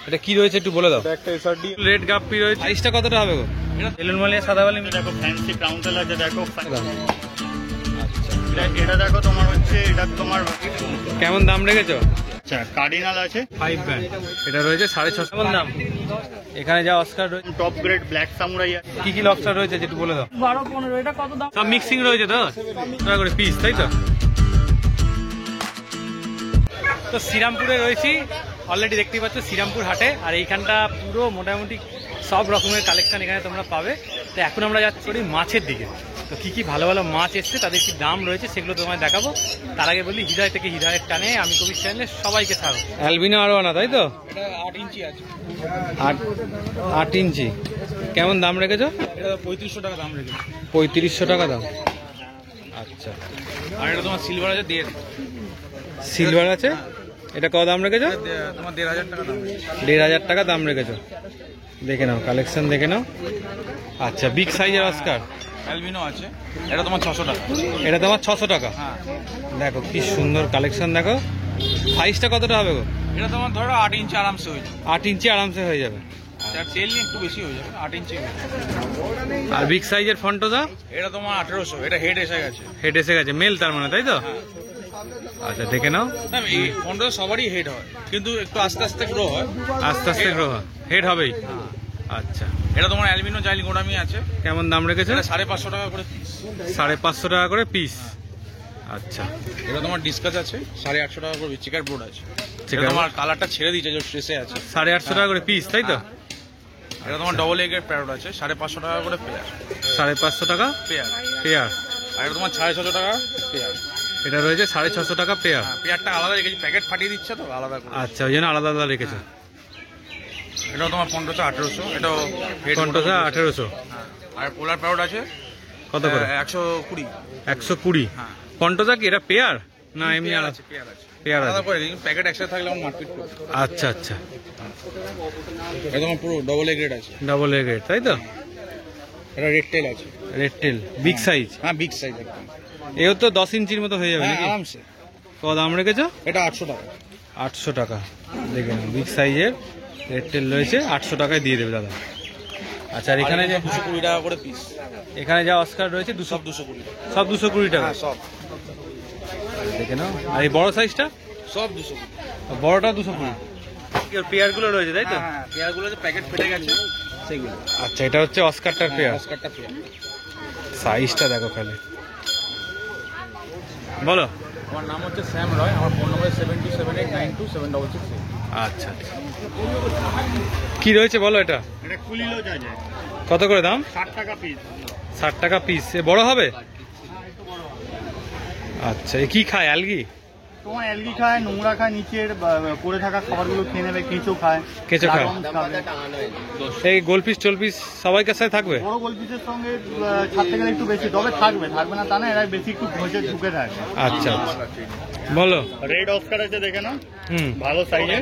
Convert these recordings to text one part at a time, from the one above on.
এটা কি রয়েছে একটু বলে দাও। একটা এসআরডি রেড গাপ্পি রয়েছে, সাইজটা কতটা হবে গো? এটা বেলুন মালিয়া সাদা বালি দেখো, ফ্যান্সি ক্রাউন তেল আছে দেখো। এটা দেখো তোমার হচ্ছে, এটা তোমার কেমন দাম রেখেছো? আচ্ছা, কার্ডিনাল আছে 5 ব্যান্ড, এটা রয়েছে 650। কেমন দাম? এখানে যা অস্কার রয়েছে টপ গ্রেড ব্ল্যাক সামুরাই আছে। কি কি লবস্টার রয়েছে একটু বলে দাও। 12-15। এটা কত দাম? সব মিক্সিং রয়েছে তো, টাকা করে পিস, তাই তো? তো শ্রীরামপুরে রয়েছি, অলরেডি দেখতেই পাচ্ছ শ্রীরামপুর হাটে। আর এইখানটা পুরো মোটামুটি সব রকমের কালেকশন এখানে তোমরা পাবে। তো এখন আমরা যাচ্ছি মাছের দিকে। তো কি কি ভালো ভালো মাছ এসছে, তাদের কি দাম রয়েছে সেগুলো তোমায় দেখাবো। তার আগে বলি, হৃদয় থেকে হৃদয়ের টানে আমি কবির চ্যানেলে সবাইকে স্বাগত। অ্যালবিনো আরো আনা, তাই তো? এটা 8 ইঞ্চি আছে। 8 ইঞ্চি। কেমন দাম রেখেছো? এটা 3500 টাকা দাম রেখেছি। 3500 টাকা দাম। আচ্ছা, আর এটা তোমার সিলভার আছে, সিলভার আছে, এটা কত দাম রেখেছো? তোমার 1500 টাকা দাম। 1500 টাকা দাম রেখেছো। দেখে নাও কালেকশন, দেখে নাও। আচ্ছা, বিগ সাইজের অস্কার অ্যালবিনো আছে, এটা তোমার 600 টাকা। এটা তোমার 600 টাকা। হ্যাঁ, দেখো কি সুন্দর কালেকশন, দেখো। সাইজটা কতটা হবে গো? এটা তোমার ধরো 8 ইঞ্চি আরামসে হয়ে যাবে। 8 ইঞ্চি আরামসে হয়ে যাবে। তার তেল একটু বেশি হয়ে যাবে, 8 ইঞ্চি। আর বিগ সাইজের ফন্টোদা? এটা তোমার 1800। এটা হেড এসে গেছে। হেড এসে গেছে, মেল তার মানে, তাই তো? আচ্ছা, দেখে নাও। এই ফন্টো সবারই হেড হয়, কিন্তু একটু আস্তে আস্তে গ্রো হয়। আস্তে আস্তে গ্রো হয়, হেড হবেই। আচ্ছা, এটা তোমার অ্যালবিনো জাইল গোডামি আছে। কেমন দাম রেখেছে? এটা 550 টাকা করে পিস। 550 টাকা করে পিস। আচ্ছা, এটা তোমার ডিসকাস আছে 850 টাকা করে। চিকার বোর্ড আছে, চিকার এটা তোমার কালারটা ছেড়ে দিয়েছে, যে স্ট্রেসে আছে। 850 টাকা করে পিস, তাই তো? এটা তোমার ডবল এগের প্যারোট আছে, 550 টাকা করে পেয়ার। 550 টাকা পেয়ার। পেয়ার। আর এটা তোমার 650 টাকা পেয়ার। এটা রয়েছে 650 টাকা পেয়ার। পেয়ারটা আলাদা রেখেছি, প্যাকেট ফাটিয়ে দিচ্ছে তো আলাদা করে। আচ্ছা, ওই জন্য আলাদা আলাদা রেখেছো। এটাও তোমার 1500-1800। এটাও ফন্টোসা 1800। আর পোলার প্যারোট আছে কত করে? 120। 120। হ্যাঁ, ফন্টোসা কি এটা পেয়ার না এমনি পেয়ার আলাদা? আছে, পেয়ার আছে, পেয়ার আলাদা আছে। করে প্যাকেট একসাথে থাকলে আমার মারপিট করবে। আচ্ছা আচ্ছা, এটা তোমার পুরো ডবল এগ্রেড আছে। ডাবল এগ রেট, তাই তো? এটা রেড টেল আছে। Red tail big size. হ্যাঁ, বিগ সাইজ একদম। এও তো 10 ইঞ্চির মতো হয়ে যাবে হ্যাঁ, নাকি? আরামসে। কত দাম রেখেছো? এটা 800 টাকা। 800 টাকা। দেখে নাও, বিগ সাইজের রেড টেল রয়েছে, 800 টাকায় দিয়ে দেবে দাদা। আচ্ছা, আর এখানে যে 220 টাকা করে পিস। এখানে যা অস্কার রয়েছে 200, সব 220 টাকা। সব 220 টাকা। হ্যাঁ, সব দেখে নাও। আর এই বড় সাইজটা? সব 220। বড়টা 220। পেয়ার গুলো রয়েছে, তাই তো? হ্যাঁ, পেয়ারগুলো যে প্যাকেট ফেটে গেছে সেগুলো। আচ্ছা, এটা হচ্ছে অস্কারটার পেয়ার। অস্কারটা পেয়ার। সাইজটা দেখো খালি, বলো। আমার নাম হচ্ছে শ্যাম রয়, আমার ফোন নম্বর 7278927666। আচ্ছা, কি রয়েছে বলো এটা? এটা কুলিলো যায়, কত করে দাম? 60 টাকা পিস। 60 টাকা পিস। এ বড় হবে? আচ্ছা, এ কি খায়? অ্যালগি? তোমার অ্যালগি খায়, নোংরা খায়, নিচের পড়ে থাকা খাবারগুলো খেয়ে নেবে। কেঁচো খায়, কেঁচো খায়। ড্রাগন খাবে। এই গোলপিস টোলপিস সবাই কাছে থাকবে? বড় গোলপিসের সঙ্গে ছাড়তে গেলে একটু বেশি, তবে থাকবে না তা না, এরা বেশি একটু ঘষে ঢুকে থাকে। আচ্ছা আচ্ছা, বলো। রেড অস্কার আছে, দেখে নাও, হুম, ভালো সাইজের,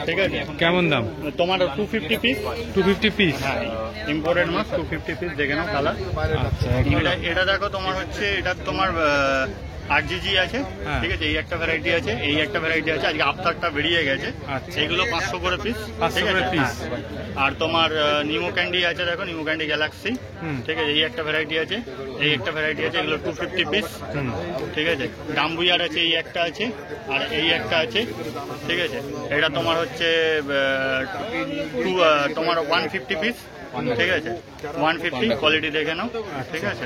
ঠিক আছে। কেমন দাম? তোমার 250 পিস। 250 পিস। হ্যাঁ, ইম্পোর্টেড মাছ, 250 পিস। দেখে নাও কালার। আচ্ছা, এটা দেখো তোমার হচ্ছে, এটা তোমার 8GG আছে, হ্যাঁ। ঠিক আছে। এই একটা ভ্যারাইটি আছে, এই একটা ভ্যারাইটি আছে। আজকে আফতারটা বেরিয়ে গেছে। আচ্ছা। এগুলো 500 করে পিস, 500 করে পিস। আর তোমার নিমো ক্যান্ডি আছে, দেখো নিমো ক্যান্ডি গ্যালাক্সি, হুম। ঠিক আছে। এই একটা ভ্যারাইটি আছে, এই একটা ভ্যারাইটি আছে, এগুলো 250 পিস, হুম। ঠিক আছে। ডাম্বুয়ার আছে, এই একটা আছে, আর এই একটা আছে, ঠিক আছে। এটা তোমার হচ্ছে তোমার 150 পিস, ঠিক আছে। 150 কোয়ালিটি দেখে নাও, ঠিক আছে।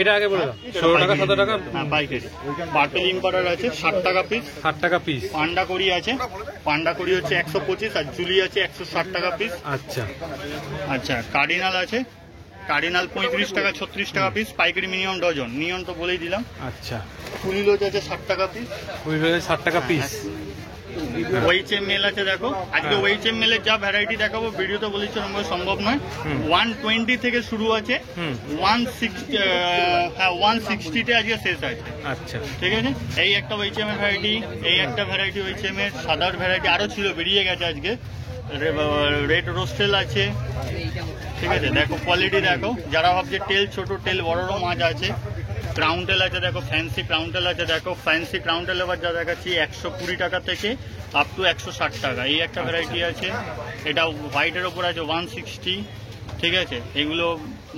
এটা আগে বলে দাও। 16 টাকা 17 টাকা? হ্যাঁ, পাইকারি। পার্পেল ইম্পারার আছে 60 টাকা পিস। 60 টাকা পিস। পান্ডা করি আছে, পান্ডা করি হচ্ছে 125, আর জুলি আছে 160 টাকা পিস। আচ্ছা আচ্ছা, কার্ডিনাল আছে, কার্ডিনাল 35 টাকা 36 টাকা পিস, পাইকারি মিনিমাম ডজন। নিয়ন তো বলেই দিলাম। আচ্ছা, ফুলিলোজ আছে 60 টাকা পিস। 60 টাকা পিস। OHML আছে, দেখো আজকে OHML এর যা ভ্যারাইটি দেখাবো ভিডিওতে বলেছি সম্ভব নয়। 120 থেকে শুরু আছে, 160, হ্যাঁ 160-তে আজকে শেষ আছে। আচ্ছা, ঠিক আছে। এই একটা OHM ভ্যারাইটি, এই একটা ভ্যারাইটি OHM এর, সাদার ভ্যারাইটি আরো ছিল, বেরিয়ে গেছে আজকে। রেড রোস্টেল আছে, ঠিক আছে। দেখো কোয়ালিটি দেখো, যারা ভাবছে টেল ছোট, টেল বড়রও মাছ আছে, ক্রাউনটেল আছে দেখো, ফ্যান্সি ক্রাউনটেল আছে দেখো। ফ্যান্সি ক্রাউনটেল এবার যা দেখাচ্ছি 120 টাকা থেকে আপ টু 160 টাকা, এই একটা ভ্যারাইটি আছে। এটা হোয়াইটের ওপর আছে 160, ঠিক আছে। এগুলো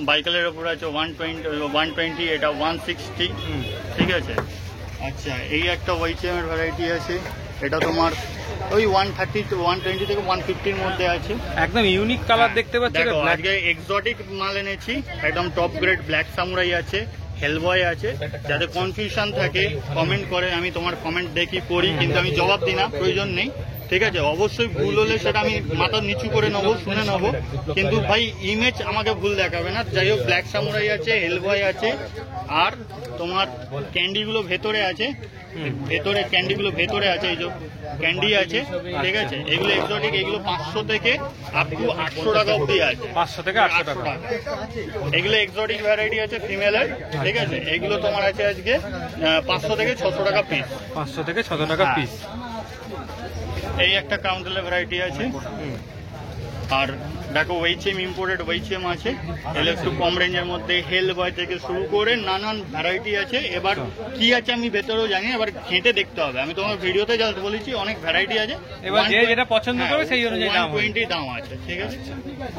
বাইকালের ওপর আছে 120, এটা 160, ঠিক আছে। আচ্ছা, এই একটা ওয়াইচএম এর ভ্যারাইটি আছে, এটা তোমার ওই 130 120 থেকে 150 মধ্যে আছে। একদম ইউনিক কালার দেখতে পাচ্ছি। দেখো আজকে এক্সোটিক মাল এনেছি, একদম টপ গ্রেড ব্ল্যাক সামুরাই আছে, হেলবয় আছে। যাতে কনফিউশন থাকে কমেন্ট করে, আমি তোমার কমেন্ট দেখি পড়ি, কিন্তু আমি জবাব দিই না, প্রয়োজন নেই, ঠিক আছে। অবশ্যই ভুল হলে সেটা আমি মাথা নিচু করে নেবো, শুনে নেবো, কিন্তু ভাই ইমেজ আমাকে ভুল দেখাবে না। যাই হোক, ব্ল্যাক সামুরাই আছে, হেলবয় আছে, আর তোমার ক্যান্ডিগুলো ভেতরে আছে, ভেতরে ক্যান্ডিগুলো ভেতরে আছে, এই যে ক্যান্ডি আছে, ঠিক আছে। এগুলো এক্সোটিক, এগুলো 500 থেকে আপ টু 800 টাকা অবধি আছে, 500 থেকে 800 টাকা। এগুলো এক্সোটিক ভ্যারাইটি আছে ফিমেলের, ঠিক আছে। এগুলো তোমার আছে আজকে 500 থেকে 600 টাকা পিস, 500 থেকে 600 টাকা পিস। এই একটা কাউন্টেলের ভ্যারাইটি আছে। আর দেখো ওয়েচএম, ইম্পোর্টেড ওয়েচএম আছে, এগুলো একটু কম রেঞ্জের মধ্যে, হেল বয় থেকে শুরু করে নানান ভ্যারাইটি আছে। এবার কি আছে আমি ভেতরেও জানি, এবার ঘেঁটে দেখতে হবে। আমি তোমার ভিডিওতে জাস্ট বলেছি অনেক ভ্যারাইটি আছে, এবার যে যেটা পছন্দ করবে সেই অনুযায়ী দাম হবে। 120 দাম আছে, ঠিক আছে।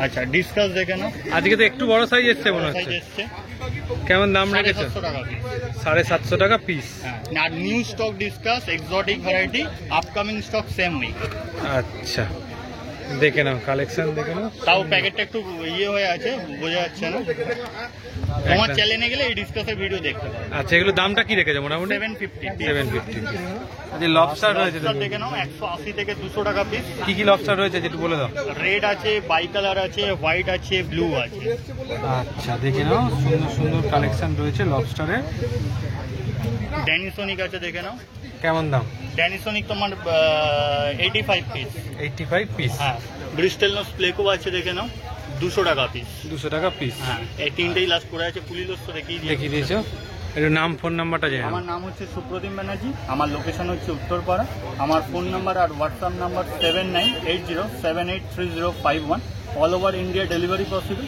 আচ্ছা, ডিসকাস দেখে নাও, আজকে তো একটু বড় সাইজ এসছে মনে সাইজ হচ্ছে। এসছে কেমন দাম রেখেছো? 750 টাকা পিস। 750 টাকা পিস। আর new stock discuss, exotic variety, upcoming stock same week. আচ্ছা, দেখে নাও কালেকশন, দেখে নাও। তাও প্যাকেটটা একটু ইয়ে হয়ে আছে, বোঝা যাচ্ছে না। তোমার চ্যানেলে গেলে এই ডিসকাসের ভিডিও দেখতে পাবে। আচ্ছা, এগুলো দামটা কি রেখেছো মোটামুটি? 750 750। আচ্ছা, লবস্টার রয়েছে লবস্টার দেখে নাও 180 থেকে 200 টাকা পিস। কি কি লবস্টার রয়েছে যেটু বলে দাও। রেড আছে, বাই কালার আছে, হোয়াইট আছে, ব্লু আছে। আচ্ছা, দেখে নাও, সুন্দর সুন্দর কালেকশন রয়েছে লবস্টারের। ড্যানিসনিক আছে, দেখে নাও। কেমন দাম? ড্যানিসনিক তোমার 85 পিস। 85 পিস। হ্যাঁ, ব্রিস্টেল নোস প্লেকো আছে, দেখে নাও 200 টাকা পিস। 200 টাকা পিস। হ্যাঁ, এই তিনটেই লাস্ট করে আছে। পুলিশ তো দেখিয়ে দিয়েছো। একটু নাম, ফোন নাম্বারটা জানাও। আমার নাম হচ্ছে সুপ্রদীপ ব্যানার্জি, আমার লোকেশন হচ্ছে উত্তরপাড়া। আমার ফোন নাম্বার আর WhatsApp number 7980783051। All over India delivery possible.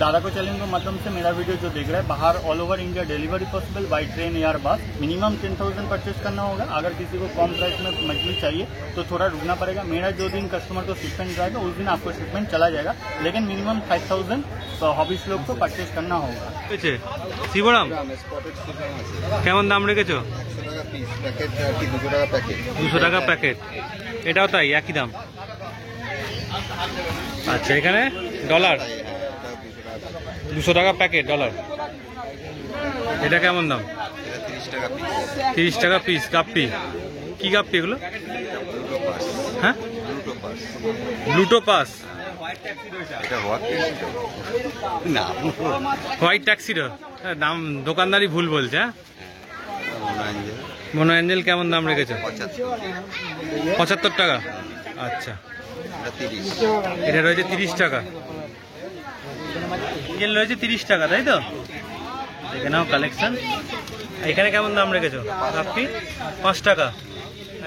दादा को चैलेंज के माध्यम से मेरा वीडियो जो देख रहा है, बाहर all over India delivery possible by train या बस। मिनिमम 10,000 परचेज करना होगा। अगर किसी को कम प्राइस में मछली चाहिए तो थोड़ा रुकना पड़ेगा। मेरा जो दिन कस्टमर को शिपमेंट जाएगा उस दिन आपको शिपमेंट चला जाएगा, लेकिन मिनिमम 5,000 हॉबिस लोग को परचेज करना होगा। শিবরাম, কেমন দাম রেখেছো? 200 টাকা প্যাকেট। এটাও তাই, একই দাম। আচ্ছা, এখানে ডলার 200 টাকা প্যাকেট, ডলার। এটা কেমন দাম? 30 টাকা পিস। গাপ্পি, কি গাপ্পি এগুলো? হ্যাঁ, ব্লুটো পাস। White tuxedo. দাম দোকানদারি ভুল বলছে। হ্যাঁ, মোনো অ্যাঞ্জেল কেমন দাম রেখেছো? 75 টাকা। আচ্ছা, এটা রয়েছে 30 টাকা। অ্যাঞ্জেল রয়েছে 30 টাকা, তাই তো? দেখে নাও কালেকশন। এখানে কেমন দাম রেখেছো? আপনি 5 টাকা।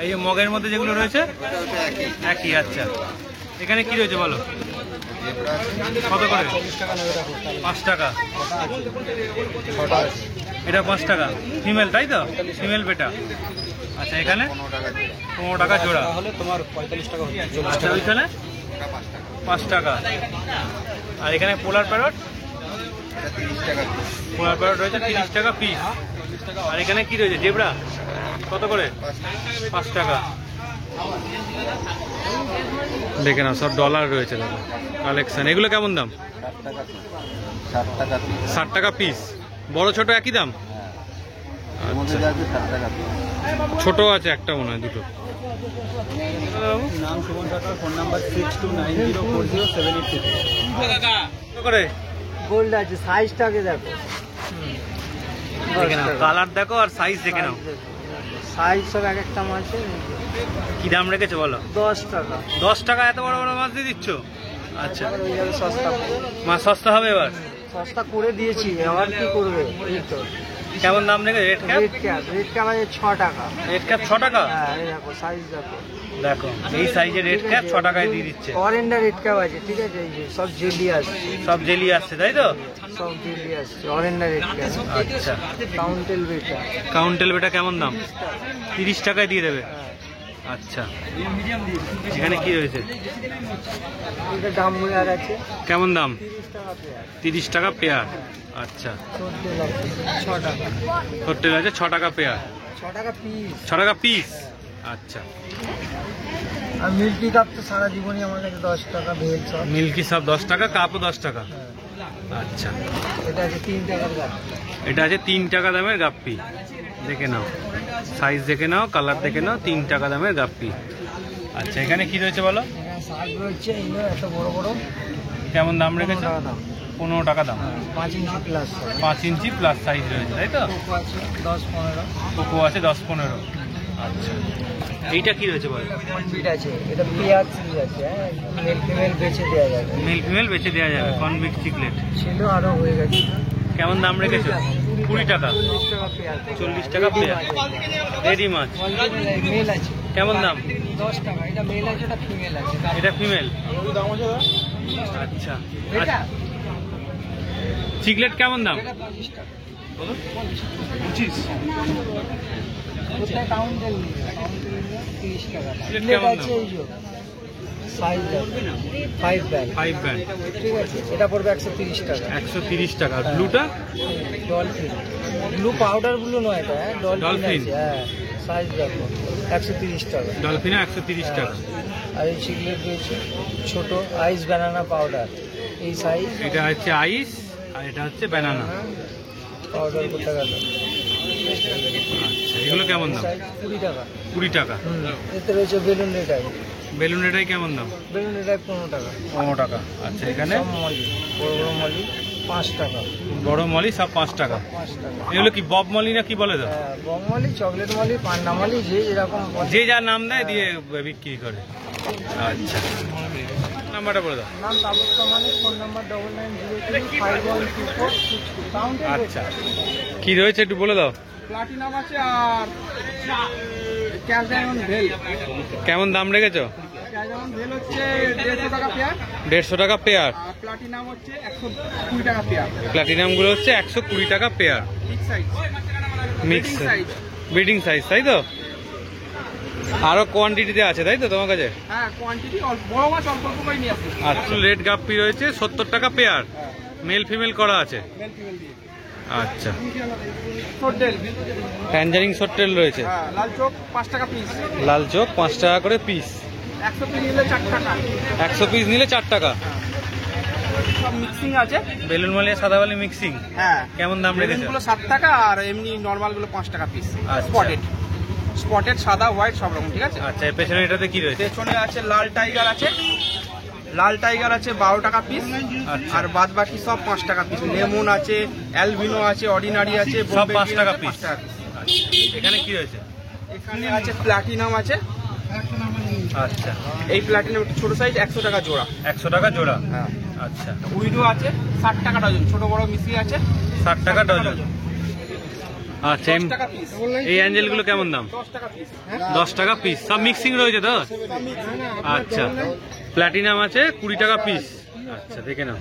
এই যে মগের মধ্যে যেগুলো রয়েছে একই। আচ্ছা, এখানে কি রয়েছে বলো? কত করে? 5 টাকা। এটা 5 টাকা। ফিমেল, তাই তো? ফিমেল বেটা। আচ্ছা, এখানে 15 টাকা জোড়া হলে তোমার 45 টাকা হচ্ছে। আচ্ছা, ওইখানে 5 টাকা। আর এখানে পোলার প্যারট, পোলার প্যারট রয়েছে 30 টাকা পিস। আর এখানে কি রয়েছে? জেব্রা কত করে? 5 টাকা। দেখে নাও, সব ডলার রয়েছে কালেকশন। এগুলো কেমন দাম? 60 টাকা পিস। বড় ছোট একই দাম? ছোট আছে একটা, মনে হয় দুটো। নাম সুমন সরকার, ফোন নাম্বার 62904078 করে গোল্ড আছে, সাইজটাকে দেখো, দেখে নাও, কালার দেখো আর সাইজ দেখে নাও। সাইজ সব এক একটা মাছে। কি দাম রেখেছো বলো? 10 টাকা। 10 টাকা এত বড় বড় মাছ দিয়ে দিচ্ছ? আচ্ছা, ওই সস্তা, মাছ সস্তা হবে এবার? সস্তা করে দিয়েছি, আবার কি করবে? এই তো কেমন দাম রেখে রেড ক্যাপ? রেড ক্যাপ আছে 6 টাকা। রেড ক্যাপ 6 টাকা? হ্যাঁ এই দেখো সাইজ দেখো। দেখো এই সাইজের রেড ক্যাপ 6 টাকায় দিয়ে দিচ্ছে। অরেন্ডা রেড ক্যাপ আছে, ঠিক আছে, এই যে সব জেলি আসছে। সব জেলি আসছে তাই তো? সব জেলি আসছে, অরেন্ডা রেড ক্যাপ। আচ্ছা, কাউন্টেল বেটা। কাউন্টেল বেটা কেমন দাম? 30 টাকায় দিয়ে দেবে। হ্যাঁ। আচ্ছা, এখানে কি রয়েছে? এটা ডামুয়ার আছে, কেমন দাম? 30 টাকা পেয়ার। 30 টাকা পেয়ার। আচ্ছা, টোটাল আছে 6 টাকা। হোটেল আছে 6 টাকা পেয়ার, 6 টাকা পিস। 6 টাকা পিস। আচ্ছা, আর মিল্কি কাপ তো সারা জীবনই আমার কাছে 10 টাকা ভেল সব। মিল্কি সব 10 টাকা, কাপও 10 টাকা। আচ্ছা, এটা আছে 3 টাকার কাপ। এটা আছে 3 টাকা দামের গাপ্পি। দেখে নাও, সাইজ দেখে নাও, কালার দেখে নাও, 3 টাকা দামের গাপ্পি। আচ্ছা, এখানে কি রয়েছে বলো? এখানে শার্ট রয়েছে, এগুলো এত বড় বড়। কেমন দাম 15 রেখেছো? টাকা দাম। 15 টাকা দাম। 5 ইঞ্চি প্লাস। 5 ইঞ্চি প্লাস সাইজ রয়েছে তাই তো? কোকো আছে 10-15। কোকো আছে 10-15। আচ্ছা, এইটা কি রয়েছে বলো? কনবিট আছে, এটা পেয়ার সিরিজ আছে। হ্যাঁ, মেল ফিমেল বেচে দেওয়া যাবে। মেল ফিমেল বেচে দেওয়া যাবে। কনভিক চিকলেট ছিল, আরো হয়ে গেছে। কেমন দাম রেখেছো? 20 টাকা। 40 টাকা পেয়ার। 40 টাকা পেয়ার। রেডি মাছ মেল আছে। কেমন দাম? 10 টাকা। এটা মেল আছে, এটা ফিমেল আছে। এটা ফিমেল। আচ্ছা, এটা চিকলেট কেমন দাম? এটা 25 টাকা। 25 ওটা কাউন্টার নিয়ে 30 টাকা। প্লেট প্লেট কেমন আছে দাম? এই যে সাইজ 5 ব্যাগ। 5 ব্যান্ড। ঠিক আছে, এটা পড়বে 130 টাকা। 130 টাকা। আর ব্লুটা? ডলফিন ব্লু, পাউডার ব্লু নয় এটা। হ্যাঁ, ডলফিন। ডলফিন আছে। হ্যাঁ, সাইজ দেখো 130 টাকা। ডলফিনে 130 টাকা। আর এই চিকলেট রয়েছে ছোট, আইস ব্যানানা পাউডার। এই সাইজ এটা হচ্ছে আইস আর এটা হচ্ছে ব্যানানা। পাউডার কোথা গেল? আচ্ছা, এগুলো কেমন দাম? সাইজ 20 টাকা। 20 টাকা। এতে রয়েছে বেলুন রেটাই। বেলুন এটাই কেমন দাম? বেলুন রেটাই 15 টাকা। 15 টাকা। আচ্ছা, এখানে সব মলি, বড় বড় মলি 5 টাকা। বড় মলি সব 5 টাকা। 5 টাকা। এগুলো কি বব মলি না কি বলে তো? হ্যাঁ, বং মলি, চকলেট মলি, পান্ডা মলি, যে যেরকম বলে। যে যার নাম দেয় দিয়ে বিক্রি করে। আচ্ছা, নাম্বারটা বলে দাও। নাম তাবুক কামানি, ফোন নাম্বার 9903512462। আচ্ছা, কি রয়েছে একটু বলে দাও। প্লাটিনাম আছে আর ক্যাশ ডায়মন্ড ভেল। কেমন দাম রেখেছো? ক্যাশ ডায়মন্ড ভেল হচ্ছে 150 টাকা পেয়ার। 150 টাকা পেয়ার। আর প্লাটিনাম হচ্ছে 120 টাকা পেয়ার। প্লাটিনাম গুলো হচ্ছে 120 টাকা pair. Big size. Mix size. Breeding size তাই তো? আরো কোয়ান্টিটিতে আছে তাই তো তোমার কাছে? হ্যাঁ, কোয়ান্টিটি অল্প, বড় মাছ অল্প অল্প করে নিয়ে আসি। আচ্ছা, রেড গাপ্পি রয়েছে 70 টাকা পেয়ার। মেল ফিমেল করা আছে। মেল ফিমেল দিয়ে। আচ্ছা, টোটাল। ট্যাঞ্জারিং সট্টেল রয়েছে। হ্যাঁ, লাল চোখ 5 টাকা পিস। লাল চোখ 5 টাকা করে পিস। 100 পিস নিলে 4 টাকা। 100 পিস নিলে 4 টাকা। সব মিক্সিং আছে। বেলুন মালি আর সাদা বালি মিক্সিং। হ্যাঁ, কেমন দাম রেখেছো? বেলুনগুলো 7 টাকা আর এমনি নরমাল গুলো 5 টাকা পিস। আচ্ছা। স্পটেড সাদা হোয়াইট সব রকম, ঠিক আছে। আচ্ছা, এর পেছনে এটাতে কি রয়েছে? পেছনে আছে লাল টাইগার আছে। লাল টাইগার আছে 12 টাকা পিস। আচ্ছা। আর বাদ বাকি সব 5 টাকা পিস। লেমন আছে, অ্যালবিনো আছে, অর্ডিনারি আছে, সব বোম্বে 5 গ্রিন টাকা আছে, পিস। 5 টাকা পিস। আচ্ছা, এখানে কি রয়েছে? এখানে আছে প্লাটিনাম আছে। আচ্ছা, এই প্লাটিনাম একটু ছোট সাইজ 100 টাকা জোড়া। 100 টাকা জোড়া। হ্যাঁ, আচ্ছা, উইডো আছে 60 টাকা ডজন, ছোট বড় মিশিয়ে আছে। 60 টাকা ডজন। আচ্ছা, 10 টাকা পিস। এই অ্যাঞ্জেল গুলো কেমন দাম? 10 টাকা পিস। 10 টাকা পিস। সব মিক্সিং রয়েছে তো? আচ্ছা, প্ল্যাটিনাম আছে 20 টাকা পিস। আচ্ছা, দেখে নাও।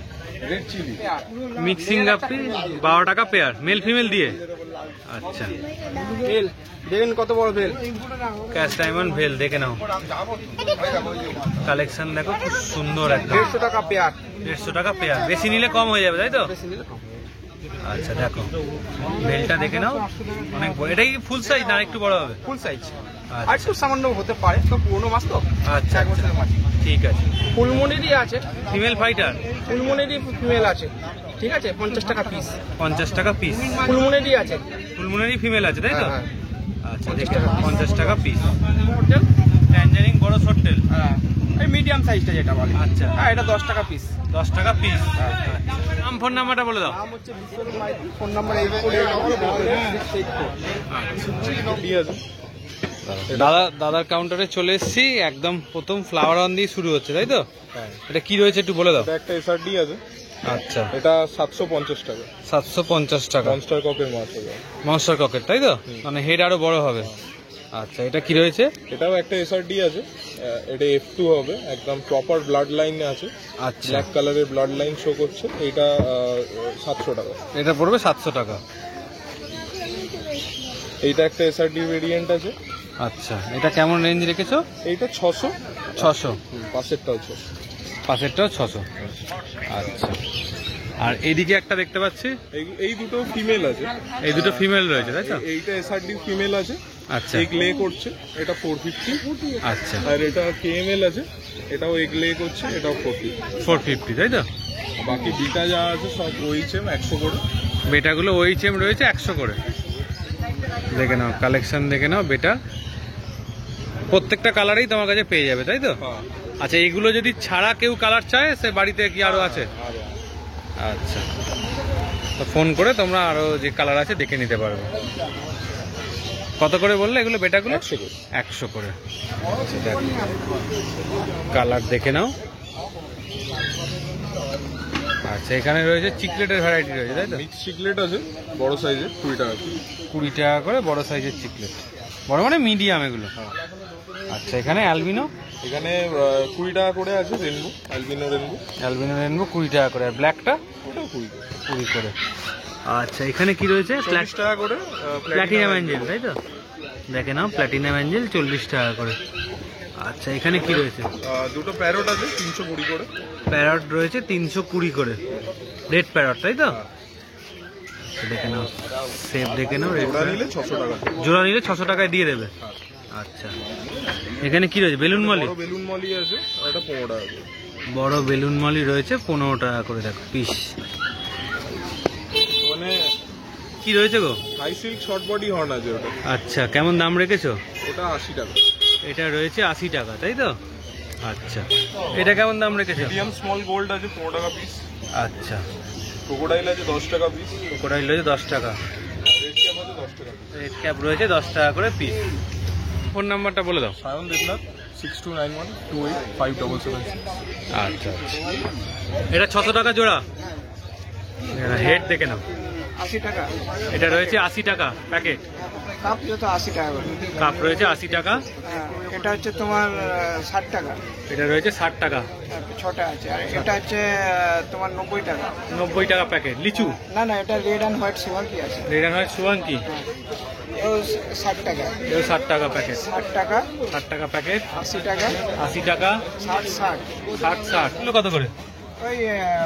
মিক্সিং গাপ্পি 12 টাকা পেয়ার, মেল ফিমেল দিয়ে। আচ্ছা, বেল দেখেন কত বড় বেল। ক্যাশ ডায়মন্ড ভেল দেখে নাও। কালেকশন দেখো, খুব সুন্দর একদম। 150 টাকা পেয়ার। 150 টাকা পেয়ার। বেশি নিলে কম হয়ে যাবে তাই তো? বেশি নিলে কম। আচ্ছা, দেখো ভেলটা দেখে নাও, অনেক বড়। এটা কি ফুল সাইজ না একটু বড় হবে? ফুল সাইজ। আচ্ছা। আর একটু সামান্য হতে পারে, তো পুরোনো মাছ তো। আচ্ছা, 1 বছরের মাছ। ঠিক আছে। ফুলমনিরই আছে। ফিমেল ফাইটার ফুলমনিরই ফিমেল আছে, ঠিক আছে, 50 টাকা পিস। 50 টাকা পিস। ফুলমনিরই আছে। ফুলমুনেরই ফিমেল আছে তাই তো? হ্যাঁ, আচ্ছা, 50 দেখে টাকা piece। 50 টাকা পিস। হোটেল। ট্যাঞ্জারিং বড় সট্টেল। হ্যাঁ, এই মিডিয়াম সাইজটা যেটা বলে। আচ্ছা। হ্যাঁ, এটা 10 টাকা পিস। 10 টাকা পিস। নাম ফোন নাম্বারটা বলে দাও। নাম হচ্ছে বিশ্বজিৎ মাইতি, ফোন নাম্বার 8484। দাদার কাউন্টারে চলে এসেছি। একদম প্রথম ফ্লাওয়ার অন দিয়ে শুরু হচ্ছে তাই তো? এটা কি রয়েছে একটু বলে দাও। একটা এসআরডি আছে, আচ্ছা, এটা 750 টাকা। 750 টাকা মনস্টার ককের মাছ হবে। মনস্টার ককের, তাই তো? মানে হেড আরো বড় হবে। আচ্ছা, এটা কি রয়েছে? এটাও একটা এসআরডি আছে, এটা F2 হবে, একদম প্রপার ব্লাড লাইনে আছে। আচ্ছা, ব্ল্যাক কালারের ব্লাড লাইন শো করছে। এটা 700 টাকা। এটা পড়বে 700 টাকা। এইটা একটা এসআরডি ভেরিয়েন্ট আছে। আচ্ছা, এটা কেমন রেঞ্জ রেখেছো? এইটা 600। 600। পাশেরটাও 600। পাশেরটাও 600। আচ্ছা, আর এইদিকে একটা দেখতে পাচ্ছি, এই দুটো ফিমেল আছে। এই দুটো ফিমেল রয়েছে, তাই তো? এইটা এসআরডি ফিমেল আছে। আচ্ছা, এগ লে করছে, এটা 450। আচ্ছা, আর এটা কেএমএল আছে, এটাও এগ লে করছে, এটাও 450। 450, তাই তো? বাকি বিটা যা আছে সব ওইচএম 100 করে। বেটাগুলো ওইচএম রয়েছে 100 করে। দেখে নাও কালেকশন, দেখে নাও বেটা, প্রত্যেকটা কালারেই তোমার কাছে পেয়ে যাবে, তাই তো? হ্যাঁ, আচ্ছা, এইগুলো যদি ছাড়া কেউ কালার চায়, সে বাড়িতে কি আরো আছে? আরো। আচ্ছা, তো ফোন করে তোমরা আরো যে কালার আছে দেখে নিতে পারবে। কত করে বললে এগুলো বেটাগুলো? 100 করে। 100 করে। দেখো, কালার দেখে নাও। আচ্ছা, এখানে রয়েছে চিকলেটের ভ্যারাইটি রয়েছে, তাই তো? মিক্স চিকলেট আছে বড় সাইজের, 20 টাকা। 20 টাকা করে বড় সাইজের চিকলেট। বড় মানে মিডিয়াম এগুলো। আচ্ছা, এখানে অ্যালবিনো, এখানে 20 টাকা করে আছে rainbow, albino rainbow. Albino rainbow 20 টাকা করে, আর ব্ল্যাকটা ওটাও 20 টাকা। 20 করে। আচ্ছা, এখানে কি রয়েছে? 40 টাকা করে প্ল্যাটিনাম অ্যাঞ্জেল, তাই তো? দেখে নাও, প্ল্যাটিনাম অ্যাঞ্জেল 40 টাকা করে। আচ্ছা, এখানে কি রয়েছে? দুটো প্যারট আছে 320 করে। প্যারট রয়েছে 320 করে, রেড প্যারট, তাই তো? দেখে নাও, সেভ দেখে নাও। রেড ওটা নিলে 600 টাকা। জোড়া নিলে 600 টাকায় দিয়ে দেবে। আচ্ছা, এখানে কি রয়েছে? বেলুন মলি, বড় বেলুন মলি আছে, ওটা 15 টাকা করে। বড় বেলুন মলি রয়েছে 15 টাকা করে। দেখো পিস মানে কি রয়েছে গো? High silk short body horn আছে ওটা। আচ্ছা, কেমন দাম রেখেছো? ওটা 80 টাকা। এটা রয়েছে 80 টাকা, তাই তো? আচ্ছা, এটা কেমন দাম রেখেছো? মিডিয়াম স্মল গোল্ড আছে 15 টাকা পিস। আচ্ছা, ক্রোকোডাইল আছে 10 টাকা পিস। ক্রোকোডাইল রয়েছে 10 টাকা। রেড ক্যাপ আছে 10 টাকা পিস। রেড ক্যাপ রয়েছে 10 টাকা করে পিস। ফোন নাম্বারটা বলে দাও। সায়ন দেবনাথ 6291285776। আচ্ছা, এটা 600 টাকা জোড়া। হেড দেখে নাও, 80 টাকা। এটা রয়েছে 80 টাকা প্যাকেট। কাপ যত 80 টাকা করে। কাপ রয়েছে 80 টাকা। হ্যাঁ, এটা হচ্ছে তোমার 60 টাকা। এটা রয়েছে 60 টাকা। ছোটা আছে। আর এটা হচ্ছে তোমার 90 টাকা। 90 টাকা প্যাকেট। লিচু, না না, এটা রেড অ্যান্ড হোয়াইট সিলভার কি আছে। রেড অ্যান্ড হোয়াইট সুয়াঙ্কি, ও 60 টাকা। এটা 60 টাকা প্যাকেট। 60 টাকা। 60 টাকা প্যাকেট। 80 টাকা। 80 টাকা। 60 60 এগুলো কত করে? ওই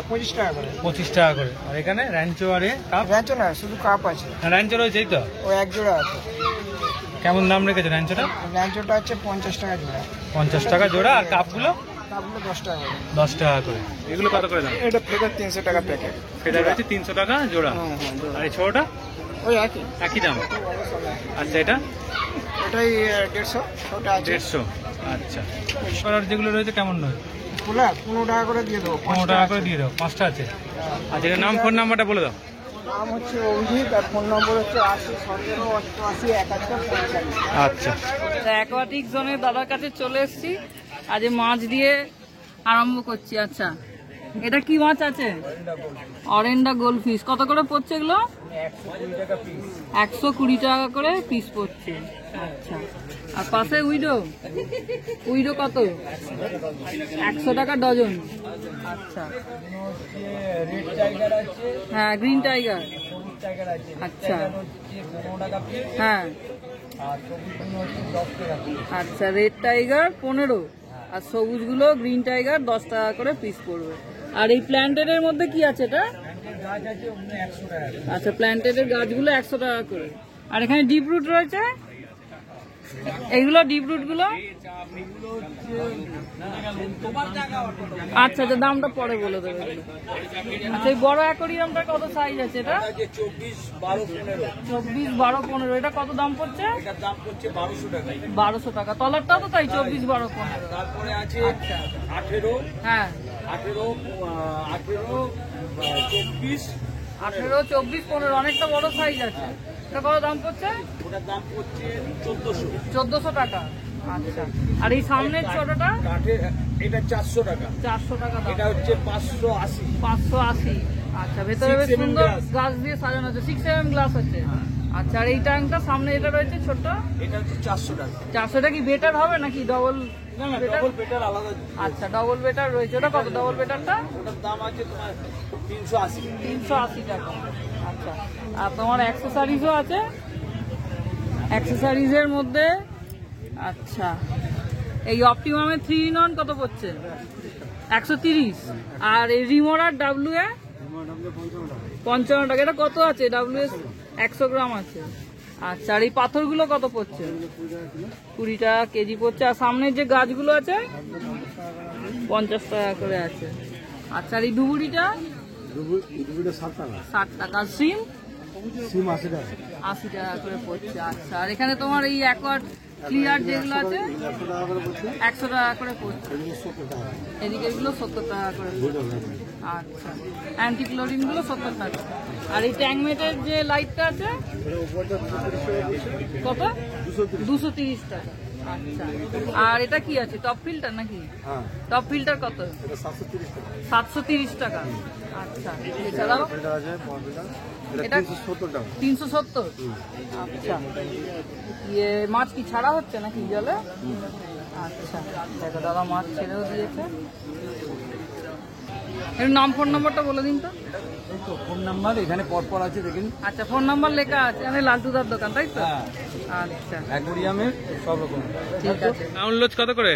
25 টাকা করে। 25 টাকা করে। আর এখানে র্যাঞ্চো আর কাপ? র্যাঞ্চো না, শুধু কাপ আছে। র্যাঞ্চো রয়েছে, এই তো? ও এক জোড়া আছে। কেমন দাম রেখেছে র্যাঞ্চোটা? র্যাঞ্চোটা হচ্ছে 50 টাকা জোড়া। 50 টাকা জোড়া। আর কাপগুলো? কাপগুলো 10 টাকা করে। 10 টাকা করে। এগুলো কত করে দাম? এটা ফেদার 300 টাকা প্যাকেট। ফেদার রয়েছে 300 টাকা জোড়া। হ্যাঁ হ্যাঁ জোড়া। আর এই ছোটটা? ওই একই। একই দাম। আচ্ছা, এটা এটাই 150, ছোটা আছে 150। আচ্ছা, কালার যেগুলো রয়েছে কেমন নয়? খোলা 15 টাকা করে দিয়ে দেবো। 15 টাকা করে দিয়ে দাও। 5টা আছে। আচ্ছা, এটার নাম, ফোন নাম্বারটা বলে দাও। নাম হচ্ছে অভিজিৎ, আর ফোন নম্বর হচ্ছে 801788 আচ্ছা, অ্যাকোয়াটিক জোনের দাদার কাছে চলে এসেছি। আজ মাছ দিয়ে আরম্ভ করছি। আচ্ছা, এটা কি মাছ আছে? অরেন্ডা গোল্ড ফিশ। কত করে পড়ছে এগুলো? 120 টাকা করে পিস পড়ছে। আচ্ছা, আর পাশে উইডো, উইডো কত? 100 টাকা ডজন। আচ্ছা, হ্যাঁ, গ্রিন টাইগার। আচ্ছা, হ্যাঁ, আচ্ছা, রেড টাইগার 15, আর সবুজগুলো গ্রিন টাইগার 10 টাকা করে পিস পড়বে। আর এই প্ল্যান্টেডের মধ্যে কি আছে এটা? আচ্ছা, প্ল্যান্টেডের গাছগুলো 100 টাকা করে। আর এখানে ডিপ রুট রয়েছে, এইগুলো ডিপ রুট গুলো? আচ্ছা আচ্ছা, দামটা পরে বলে দেবে। আচ্ছা, এই বড় অ্যাকোয়ারিয়ামটা কত সাইজ আছে? এটা 24, 12, 15। এটা কত দাম পড়ছে? 1200 টাকা। তলারটা তো তাই 24, 12, 15। তারপরে আছে আচ্ছা, 18, হ্যাঁ, 18, 24, 18, 24, 15। অনেকটা বড় সাইজ আছে। এটা কত দাম পড়ছে? ওটার দাম পড়ছে 1400। 1400 টাকা। আচ্ছা, আর এই সামনের ছোটটা এটা 400 টাকা, 400 টাকা দাম। এটা হচ্ছে 580। 580। আচ্ছা, ভেতরে বেশ 6mm সুন্দর glass। গ্লাস দিয়ে সাজানো আছে, 6mm গ্লাস আছে। আচ্ছা, আর এই ট্যাঙ্কটা সামনে যেটা রয়েছে ছোট্ট, এটা হচ্ছে 400 টাকা। 400টা কি বেটার হবে নাকি ডবল? না না, ডবল পেটার আলাদা। আচ্ছা, ডবল বেটার রয়েছে। ওটা কত ডবল বেটারটা? ওটার দাম আছে তোমার 380। 380 টাকা। আচ্ছা, আর তোমার অ্যাক্সেসরিজও আছে। অ্যাক্সেসরিজের মধ্যে আচ্ছা, এই অপটিমামের 3 in 1 কত পড়ছে? 130। আর এই রিমোরার WA 55 টাকা। এটা কত আছে? WS 100 গ্রাম আছে। আচ্ছা, আর এই পাথরগুলো কত পড়ছে? 20 টাকা কেজি পড়ছে। আর সামনের যে গাছগুলো আছে 50 টাকা করে আছে। আচ্ছা, আর এই ডুবুরিটা 60 টাকা। সিম 80 টাকা করে পড়ছে। আচ্ছা, আর এখানে তোমার এই অ্যাকোয়ার্ড ক্লিয়ার যেগুলো আছে 100 টাকা করে পড়ছে। এদিকে এগুলো 70 টাকা করে পড়ছে। আচ্ছা, অ্যান্টিক্লোরিন গুলো 70 টাকা। আর এই ট্যাংমেটের যে লাইটটা আছে কত? 230 টাকা। আচ্ছা, আর এটা কি আছে? টপ ফিল্টার নাকি? টপ ফিল্টার কত? 730 টাকা। আচ্ছা, এছাড়াও এটা 370। আচ্ছা, ইয়ে মাছ কি ছাড়া হচ্ছে নাকি জলে? আচ্ছা, দেখো দাদা মাছ ছেড়েও দিয়েছে। এর নাম ফোন নাম্বারটা বলে দিন তো। ফোন নাম্বার এখানে পরপর আছে দেখেন। আচ্ছা, ফোন নাম্বার লেখা আছে। আমি লালটুদার দোকান, তাই তো? আচ্ছা, অ্যাকোরিয়ামের সব রকম। ঠিক আছে। কাউন লজ কত করে?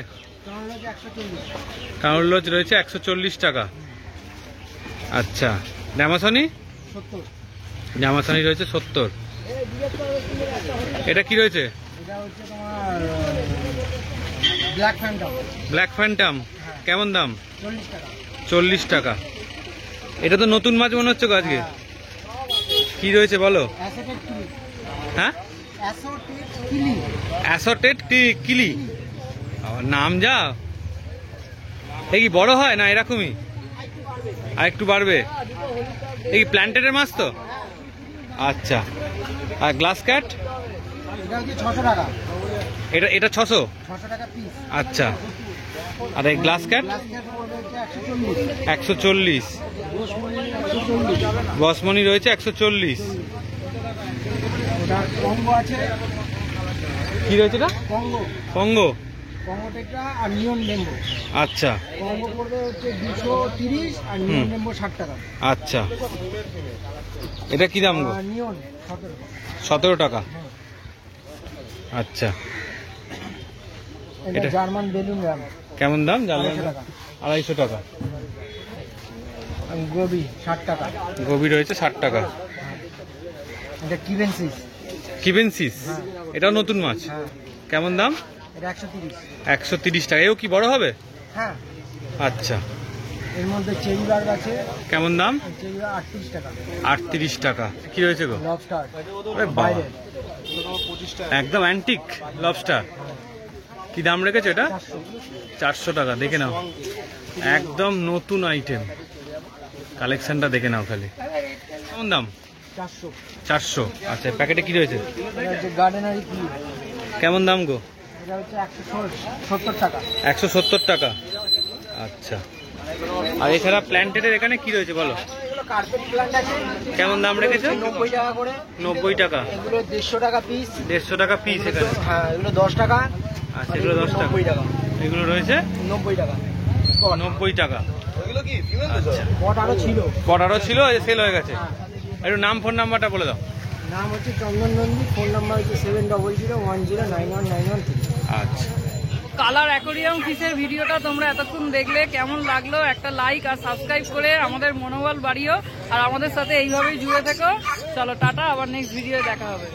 কাউন লজ রয়েছে 140 টাকা। আচ্ছা, ড্যামাসনি? 70। ড্যামাসনি রয়েছে 70। এটা কি রয়েছে? এটা হচ্ছে তোমার ব্ল্যাক ফ্যান্টম, ব্ল্যাক ফ্যান্টাম। কেমন দাম? 40 টাকা। 40 টাকা। এটা তো নতুন মাছ মনে হচ্ছে গো আজকে। কি রয়েছে বলো? অ্যাসোটেড কিলি। হ্যাঁ, অ্যাসোটেড কিলি। অ্যাসর্টেড কিলি। নাম যা। এই কি বড় হয় না এরকমই? আর একটু বাড়বে। এই কি প্ল্যান্টেডের মাছ তো? আচ্ছা, আর গ্লাস ক্যাট? এটা হচ্ছে 600 টাকা। এটা 600। 600 টাকা পিস। আচ্ছা, আর এই গ্লাস ক্যাট? গ্লাস ক্যাট হচ্ছে 140। 140। বসমনি রয়েছে 140। ওটা কঙ্গো আছে। কি রয়েছে এটা? কঙ্গো। কঙ্গো। কঙ্গো টেট্রা আর নিয়ন লেম্বো। আচ্ছা, কঙ্গো পড়বে হচ্ছে 230 আর নিয়ন লেম্বো 60 টাকা। আচ্ছা, এটা কি দাম গো? আর নিয়ন 17 টাকা। 17 টাকা। আচ্ছা, এটা এটা- জার্মান বেলুন রাম। কেমন দাম জানলেন? 250 টাকা। 250 টাকা। আর গোবি 60 টাকা। গোবি রয়েছে 60 টাকা। এটা কিবেনসিস। কিবেনসিস, এটাও নতুন মাছ। হ্যাঁ, কেমন দাম? এটা 130। 130 টাকা। এও কি বড় হবে? হ্যাঁ, আচ্ছা, এর মধ্যে চেরি বার্গ আছে। কেমন দাম? চেরি বার্গ 38 টাকা। 38 টাকা। কি রয়েছে গো? লবস্টার আরে বাবা, বাইরে একদম অ্যান্টিক লবস্টার। কি দাম রেখেছো এটা? 400 টাকা। দেখে নাও, একদম নতুন আইটেম। কালেকশনটা দেখে নাও খালি। কেমন দাম? 400। 400। আচ্ছা, প্যাকেটে কি রয়েছে? এটা হচ্ছে গার্ডেনারি ক্লিপ। কেমন দাম গো? এটা হচ্ছে 170 টাকা। 170 টাকা। আচ্ছা, আর এছাড়া প্ল্যান্টেডের এখানে কি রয়েছে বলো? এগুলো কার্পেট প্ল্যান্ট আছে। কেমন দাম রেখেছো? 90 টাকা করে। 90 টাকা। এগুলো 150 টাকা পিস। 150 টাকা পিস এখানে। হ্যাঁ, এগুলো 10 টাকা। আচ্ছা, এগুলো 10 টাকা। 90 টাকা। এগুলো রয়েছে 90 টাকা। 90 টাকা। পট আরো ছিল। পটারও ছিল, সেল হয়ে গেছে। একটু নাম ফোন নাম্বারটা বলে দাও। নাম হচ্ছে চন্দন নন্দী। ফোন নাম্বার হচ্ছে 7001091913। আচ্ছা, কালার অ্যাকোরিয়াম ফিশের ভিডিওটা তোমরা এতক্ষণ দেখলে, কেমন লাগলো একটা লাইক আর সাবস্ক্রাইব করে আমাদের মনোবল বাড়িও, আর আমাদের সাথে এইভাবেই জুড়ে থেকো। চলো টাটা, আবার নেক্সট ভিডিও দেখা হবে।